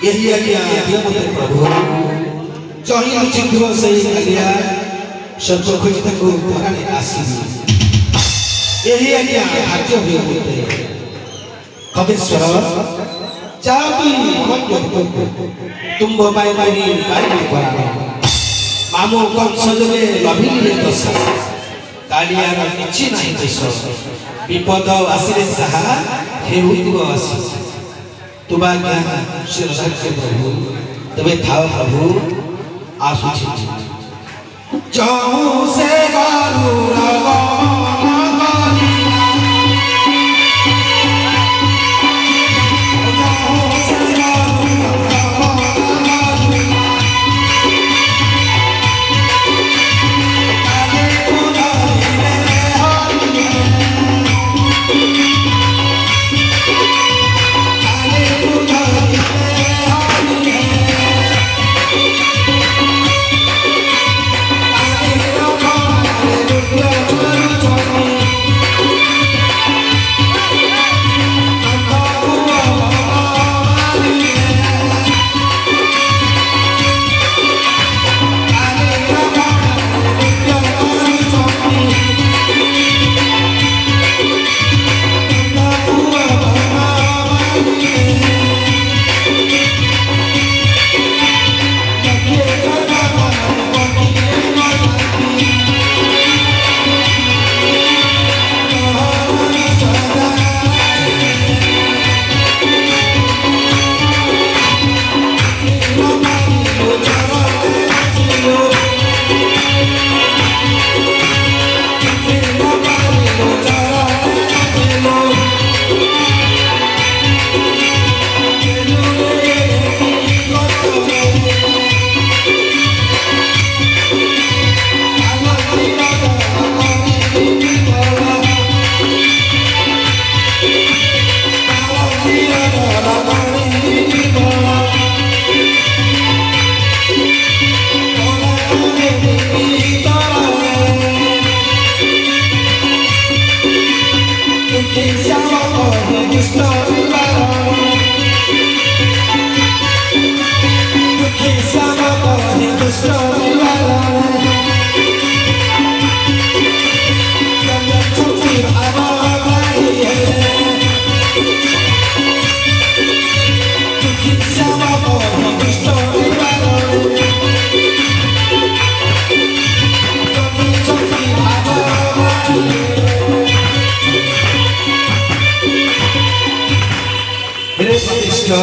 यही आज्ञा दिया मते प्रभु चाहिए चिंतव सही आज्ञा सर्व खोजित को पराणे आसीबी यही आज्ञा कार्य हुए होते कबीश्वर जाओ तुम बाई बाई बाई पराणे मामो कम सजले लभिले दशा कालियार किछि नाही देश विपद आसिले साहा हेउतिब आसी तुबा ज्ञान शिरसार के प्रभु तबे थाव प्रभु आसुछि जाऊ से गरुड़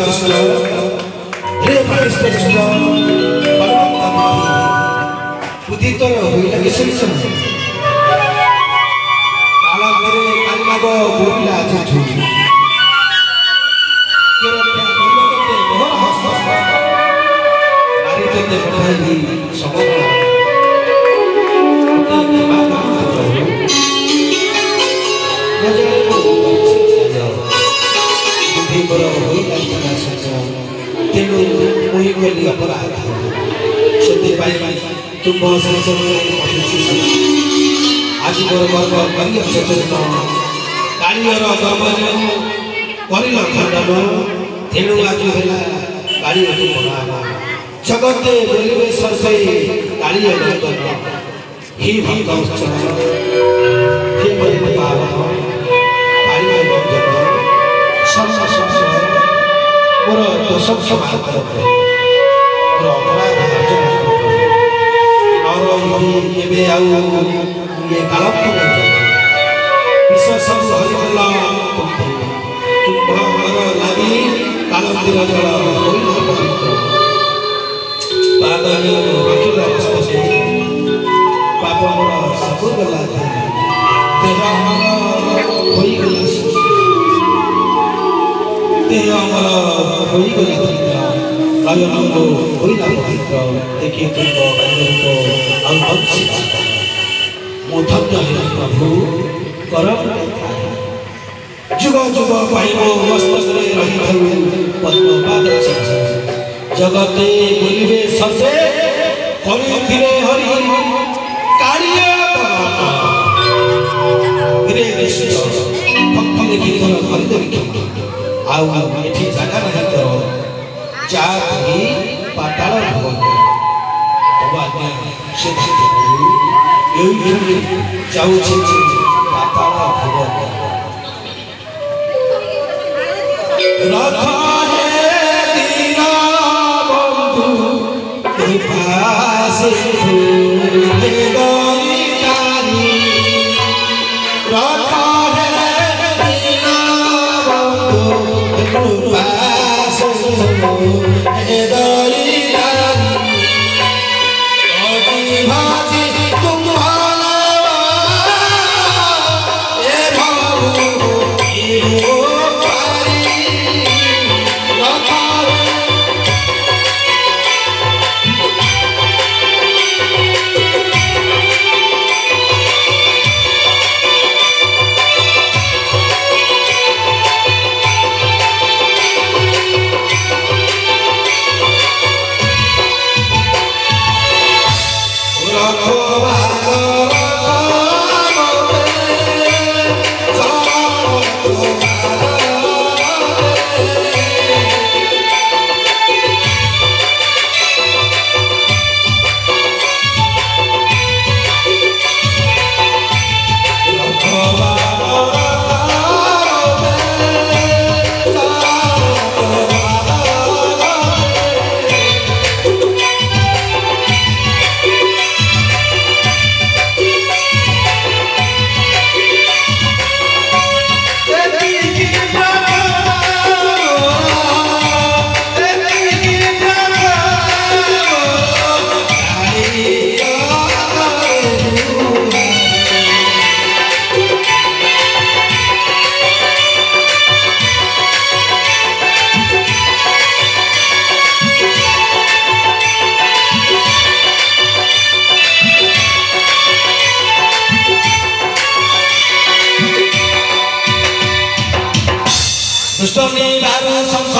दुष्ट रे भ्रष्ट दुष्ट परमात्मा बुद्धि तोर होइला किसरिच काला मेरे कालिमाग बोलिला आछु केरो क्या करते मोहन हस्त नारी तते पठाई समग्र ते मां नजर को बुद्धि पर होइला इतना सच तेणु मुई गली अपराध से तुम आज मोर गर्व कर सचेतन कालियर कर्म कर खंडन तेणु आज है काली जगते बोलिए सर्वे काली नंदन हे भक्त हे बलि पावन काली नंदन सर्व मोर दोष क्षमा कर मोर अपराध ये ये कालप विश्व सब हरिमला तुम्हारा लगी कालम दिला जला कोई ना पवित्र पादन रखिला पुष्पसे पाप मोर सब गला देह हमर होई गला देह हमर होई गला लायन को होई ना पवित्र देखिए तुमको बंदर को अवश्य धन्य है प्रभु करम जुग जुग पाइबो मस्तक रे रही पद्म पाद जगते बोलिबे सर्वे हरि हरि कालिय रे कृष्ण भक्ति देखि तोर हरि देखि आउ एठी जागा नहीं तो जाति पाताल भवन भगवान से जाऊ पाताल भवन रखा है दीना बंधु कृपा से रखा है दीना बंधु कृपा दुष्टनी बारू शंख